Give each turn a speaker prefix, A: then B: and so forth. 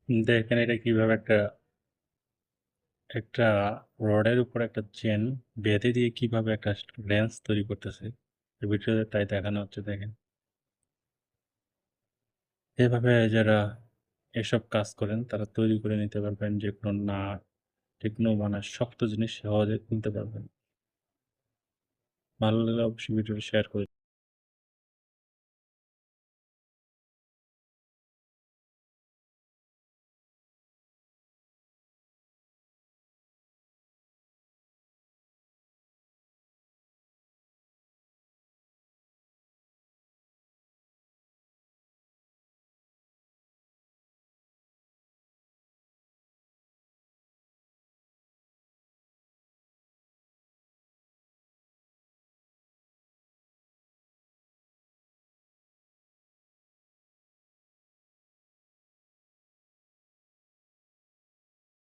A: দেখেন এটা কিভাবে একটা একটা রডের উপর একটা চেন বেঁধে দিয়ে কিভাবে একটা রেঞ্জ তৈরি করতেছে। এই ভিডিওতে তাই দেখানো হচ্ছে দেখেন। এভাবে যারা এসব কাজ করেন তারা তৈরি করে নিতে পারবেন যেকোনো নাট, যেকোনো মানে শক্ত জিনিস সহজে কিনতে পারবেন। ভালো লাগলে অবশ্যই ভিডিওটি শেয়ার করে